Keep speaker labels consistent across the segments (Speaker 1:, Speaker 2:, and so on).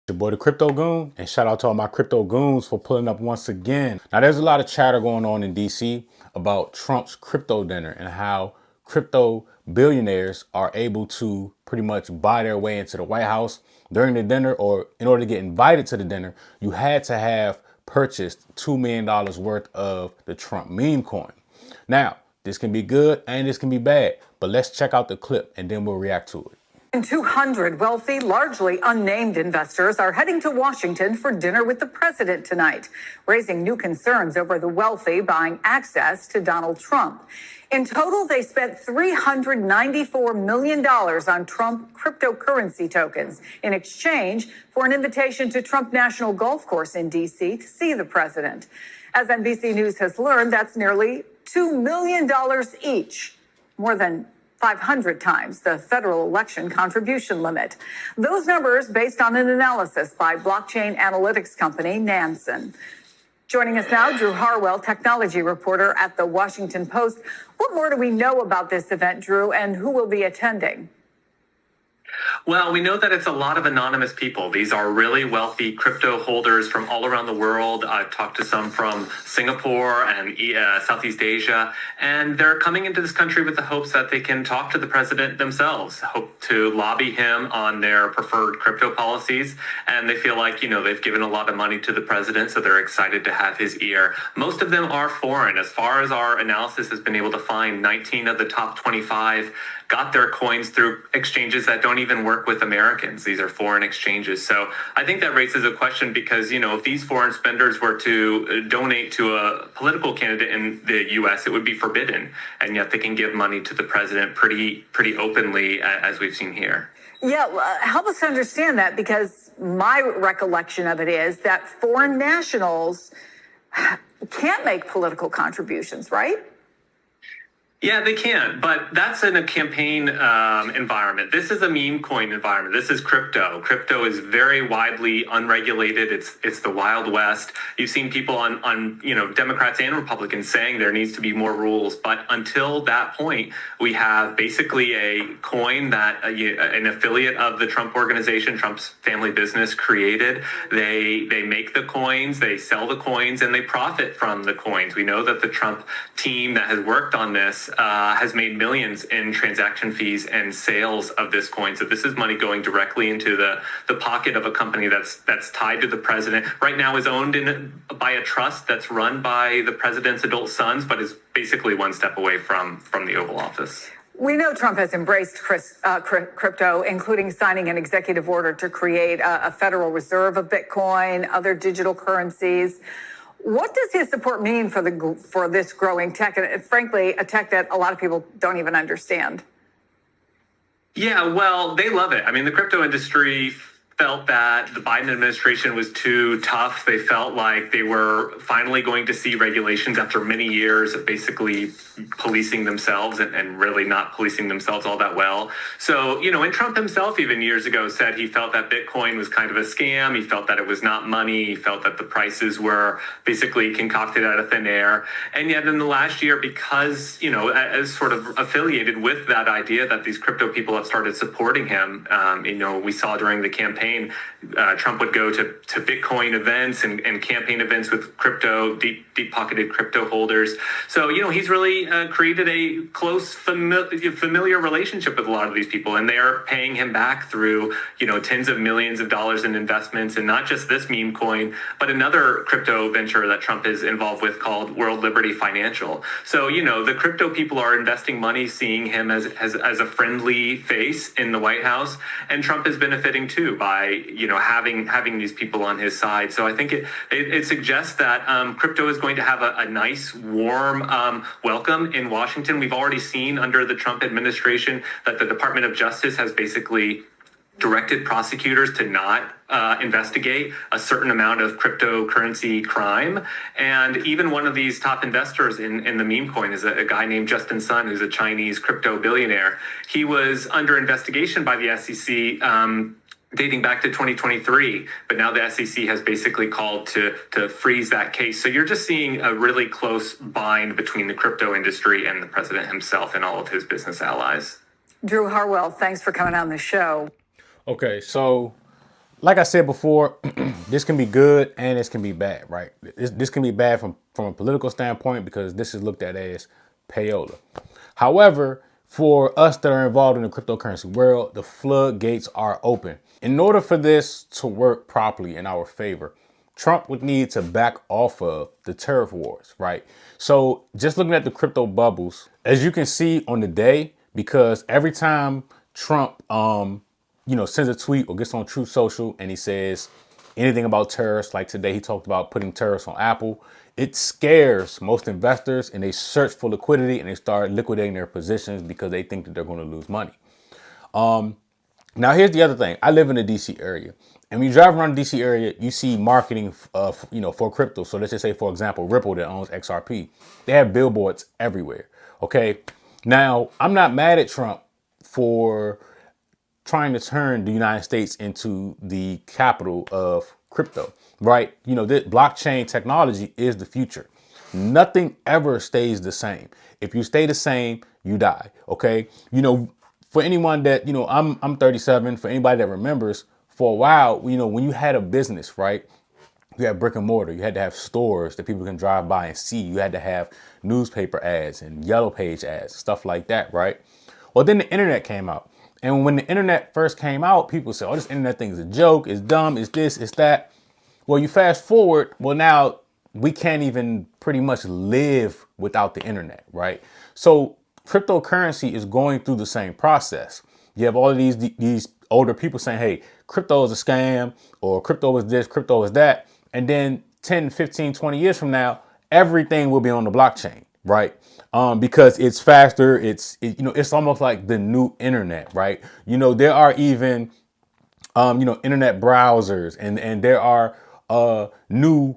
Speaker 1: Your boy the Crypto Goon, and shout out to all my crypto goons for pulling up once again. Now there's a lot of chatter going on in DC about Trump's crypto dinner and how crypto billionaires are able to pretty much buy their way into the White House during the dinner, or in order to get invited to the dinner, you had to have purchased $2 million worth of the Trump meme coin. Now, this can be good and this can be bad, but let's check out the clip and then we'll react to it.
Speaker 2: 200 wealthy, largely unnamed investors are heading to Washington for dinner with the president tonight, raising new concerns over the wealthy buying access to Donald Trump. In total, they spent $394 million on Trump cryptocurrency tokens in exchange for an invitation to Trump National Golf Course in D.C. to see the president. As NBC News has learned, that's nearly $2 million each, more than 500 times the federal election contribution limit. Those numbers based on an analysis by blockchain analytics company Nansen. Joining us now, Drew Harwell, technology reporter at the Washington Post. What more do we know about this event, Drew, and who will be attending?
Speaker 3: Well, we know that it's a lot of anonymous people. These are really wealthy crypto holders from all around the world. I've talked to some from Singapore and Southeast Asia, and they're coming into this country with the hopes that they can talk to the president themselves, hope to lobby him on their preferred crypto policies. And they feel like, they've given a lot of money to the president, so they're excited to have his ear. Most of them are foreign. As far as our analysis has been able to find, 19 of the top 25 got their coins through exchanges that don't even work with Americans. These are foreign exchanges. So I think that raises a question because, if these foreign spenders were to donate to a political candidate in the U.S., it would be forbidden. And yet they can give money to the president pretty openly, as we've seen here.
Speaker 2: Yeah, help us understand that, because my recollection of it is that foreign nationals can't make political contributions, right?
Speaker 3: Yeah, they can, but that's in a campaign environment. This is a meme coin environment. This is crypto. Crypto is very widely unregulated. It's the Wild West. You've seen people on Democrats and Republicans saying there needs to be more rules, but until that point, we have basically a coin that an affiliate of the Trump organization, Trump's family business, created. They make the coins, they sell the coins, and they profit from the coins. We know that the Trump team that has worked on this has made millions in transaction fees and sales of this coin. So this is money going directly into the pocket of a company that's tied to the president. Right now is owned by a trust that's run by the president's adult sons, but is basically one step away from the Oval Office.
Speaker 2: We know Trump has embraced crypto, including signing an executive order to create a Federal Reserve of Bitcoin, other digital currencies. What does his support mean for this growing tech, and frankly, a tech that a lot of people don't even understand?
Speaker 3: Yeah, well, they love it. I mean, the crypto industry felt that the Biden administration was too tough. They felt like they were finally going to see regulations after many years of basically policing themselves and really not policing themselves all that well. So, and Trump himself even years ago said he felt that Bitcoin was kind of a scam. He felt that it was not money. He felt that the prices were basically concocted out of thin air. And yet in the last year, because, as sort of affiliated with that idea that these crypto people have started supporting him, we saw during the campaign, Trump would go to Bitcoin events and campaign events with deep-pocketed crypto holders. So, he's really created a close, familiar relationship with a lot of these people, and they are paying him back through, tens of millions of dollars in investments, and not just this meme coin, but another crypto venture that Trump is involved with called World Liberty Financial. So, the crypto people are investing money, seeing him as a friendly face in the White House, and Trump is benefiting too by having these people on his side. So I think it suggests that crypto is going to have a nice, warm welcome in Washington. We've already seen under the Trump administration that the Department of Justice has basically directed prosecutors to not investigate a certain amount of cryptocurrency crime. And even one of these top investors in the meme coin is a guy named Justin Sun, who's a Chinese crypto billionaire. He was under investigation by the SEC dating back to 2023, but now the SEC has basically called to freeze that case. So you're just seeing a really close bind between the crypto industry and the president himself and all of his business allies.
Speaker 2: Drew Harwell, thanks for coming on the show.
Speaker 1: Okay, so like I said before, this can be good and this can be bad, right? This can be bad from a political standpoint because this is looked at as payola. However, for us that are involved in the cryptocurrency world, the floodgates are open. In order for this to work properly in our favor, Trump would need to back off of the tariff wars, right? So just looking at the crypto bubbles, as you can see on the day, because every time Trump sends a tweet or gets on Truth Social and he says anything about tariffs, like today he talked about putting tariffs on Apple, it scares most investors and they search for liquidity and they start liquidating their positions because they think that they're going to lose money. Now, here's the other thing. I live in the DC area. And when you drive around the DC area, you see marketing, for crypto. So let's just say, for example, Ripple that owns XRP. They have billboards everywhere. Okay. Now, I'm not mad at Trump for trying to turn the United States into the capital of crypto, right? The blockchain technology is the future. Nothing ever stays the same. If you stay the same, you die. Okay. For anyone that, I'm 37, for anybody that remembers, for a while, when you had a business, right? You had brick and mortar. You had to have stores that people can drive by and see. You had to have newspaper ads and yellow page ads, stuff like that, right? Well, then the internet came out. And when the internet first came out, people said, oh, this internet thing is a joke. It's dumb. It's this, it's that. Well, you fast forward. Well, now we can't even pretty much live without the internet, right? So cryptocurrency is going through the same process. You have all of these older people saying, hey, crypto is a scam, or crypto is this, crypto is that. And then 10, 15, 20 years from now, everything will be on the blockchain, right? Because it's faster. It's almost like the new internet, right? There are even internet browsers, and there are new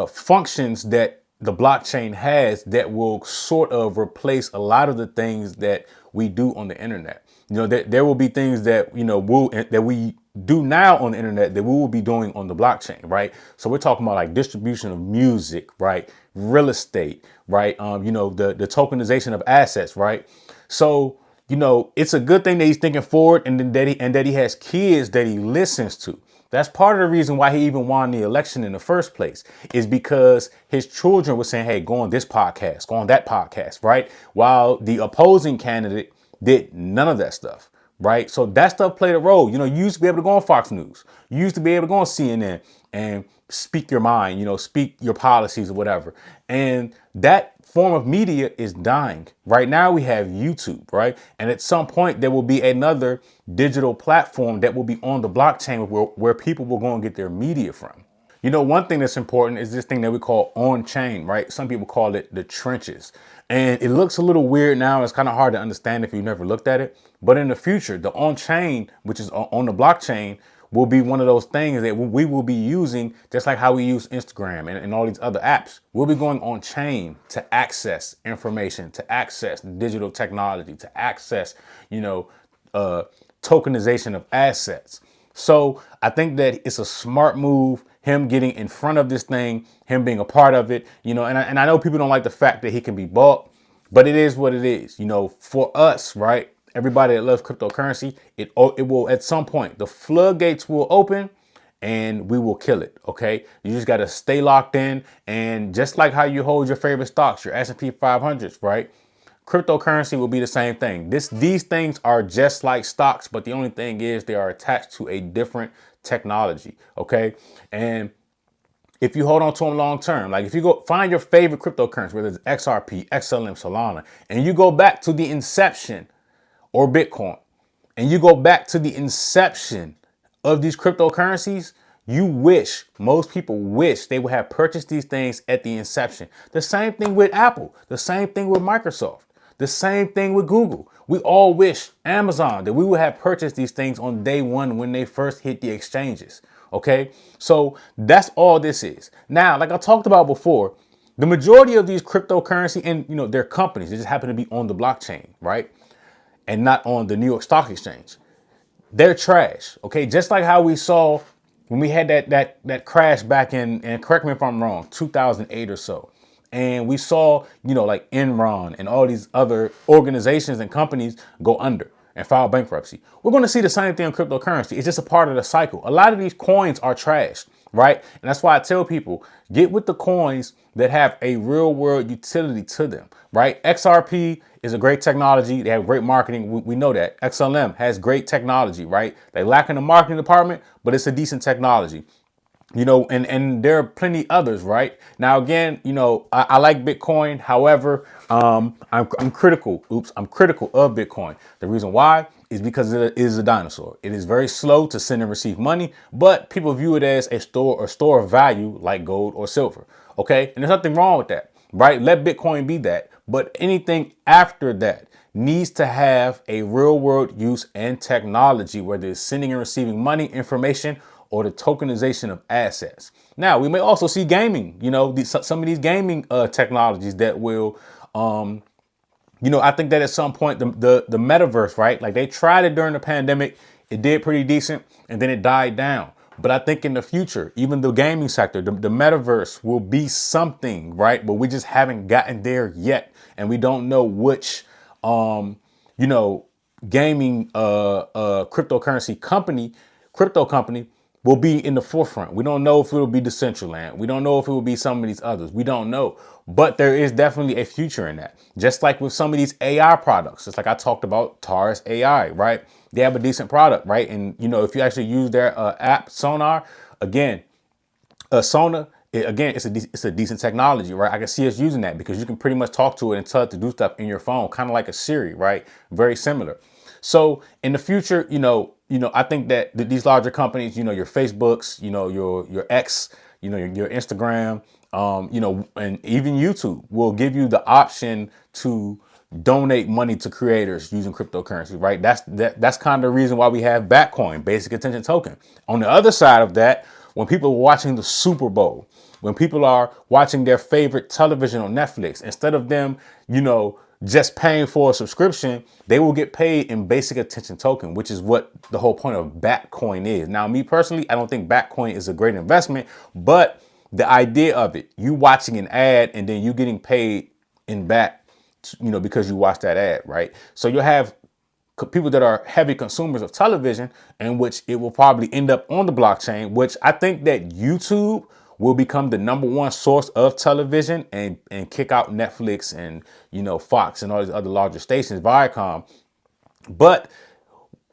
Speaker 1: functions that the blockchain has that will sort of replace a lot of the things that we do on the internet. There will be things that that we do now on the internet that we will be doing on the blockchain, right? So we're talking about like distribution of music, right? Real estate, right? The tokenization of assets, right? So it's a good thing that he's thinking forward, and then that he has kids that he listens to. That's part of the reason why he even won the election in the first place, is because his children were saying, hey, go on this podcast, go on that podcast, right? While the opposing candidate did none of that stuff, right? So that stuff played a role. You used to be able to go on Fox News. You used to be able to go on CNN and speak your mind, speak your policies or whatever. And that form of media is dying. Right now we have YouTube, right? And at some point there will be another digital platform that will be on the blockchain where people will go and get their media from. One thing that's important is this thing that we call on-chain, right? Some people call it the trenches. And it looks a little weird now. It's kind of hard to understand if you've never looked at it. But in the future, the on-chain, which is on the blockchain, will be one of those things that we will be using just like how we use Instagram and all these other apps. We'll be going on chain to access information, to access digital technology, to access, tokenization of assets. So I think that it's a smart move, him getting in front of this thing, him being a part of it, and I know people don't like the fact that he can be bought, but it is what it is. For us, right? Everybody that loves cryptocurrency, it will at some point, the floodgates will open and we will kill it. Okay. You just got to stay locked in. And just like how you hold your favorite stocks, your S&P 500s, right? Cryptocurrency will be the same thing. These things are just like stocks, but the only thing is they are attached to a different technology. Okay. And if you hold on to them long term, like if you go find your favorite cryptocurrency, whether it's XRP, XLM, Solana, and you go back to the inception, or Bitcoin, and you go back to the inception of these cryptocurrencies, most people wish they would have purchased these things at the inception. The same thing with Apple, the same thing with Microsoft, the same thing with Google. We all wish Amazon that we would have purchased these things on day one when they first hit the exchanges. Okay, so that's all this is. Now, like I talked about before, the majority of these cryptocurrency and their companies, they just happen to be on the blockchain, right? And not on the New York Stock Exchange. They're trash. Okay. Just like how we saw when we had that crash back in, and correct me if I'm wrong, 2008 or so. And we saw, like Enron and all these other organizations and companies go under. and file bankruptcy. We're going to see the same thing in cryptocurrency. It's just a part of the cycle. A lot of these coins are trash, right? And that's why I tell people, get with the coins that have a real world utility to them, right? XRP is a great technology. They have great marketing. We know that. XLM has great technology, right? They lack in the marketing department, but it's a decent technology. And there are plenty others, right? Now, again, I like Bitcoin. However, I'm critical. I'm critical of Bitcoin. The reason why is because it is a dinosaur. It is very slow to send and receive money, but people view it as a store of value like gold or silver. Okay. And there's nothing wrong with that, right? Let Bitcoin be that. But anything after that needs to have a real world use and technology, whether it's sending and receiving money, information, or the tokenization of assets. Now, we may also see gaming, some of these gaming technologies that will, I think that at some point the metaverse, right? Like they tried it during the pandemic, it did pretty decent, and then it died down. But I think in the future, even the gaming sector, the metaverse will be something, right? But we just haven't gotten there yet. And we don't know which, gaming crypto company will be in the forefront. We don't know if it will be Decentraland. We don't know if it will be some of these others. We don't know. But there is definitely a future in that. Just like with some of these AI products, just like I talked about Taurus AI, right? They have a decent product, right? And, if you actually use their app, Sonar, again, it's a decent technology, right? I can see us using that because you can pretty much talk to it and tell it to do stuff in your phone, kind of like a Siri, right? Very similar. So in the future, I think that these larger companies, your Facebooks, your X, your Instagram, and even YouTube will give you the option to donate money to creators using cryptocurrency, right? That's kind of the reason why we have Batcoin, basic attention token. On the other side of that, when people are watching the Super Bowl, when people are watching their favorite television on Netflix, instead of them, just paying for a subscription, they will get paid in basic attention token, which is what the whole point of Batcoin is. Now, me personally, I don't think Batcoin is a great investment, but the idea of it, you watching an ad and then you getting paid in Bat, because you watched that ad, right? So you'll have people that are heavy consumers of television, in which it will probably end up on the blockchain, which I think that YouTube will become the #1 source of television and kick out Netflix and, Fox and all these other larger stations, Viacom. But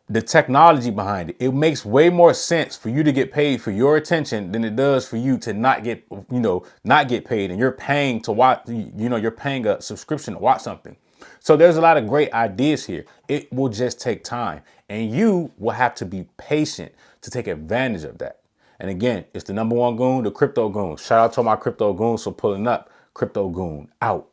Speaker 1: the technology behind it, it makes way more sense for you to get paid for your attention than it does for you to not get paid, and you're paying to watch, you're paying a subscription to watch something. So there's a lot of great ideas here. It will just take time, and you will have to be patient to take advantage of that. And again, it's the #1 goon, the crypto goon. Shout out to my crypto goons for pulling up. Crypto goon out.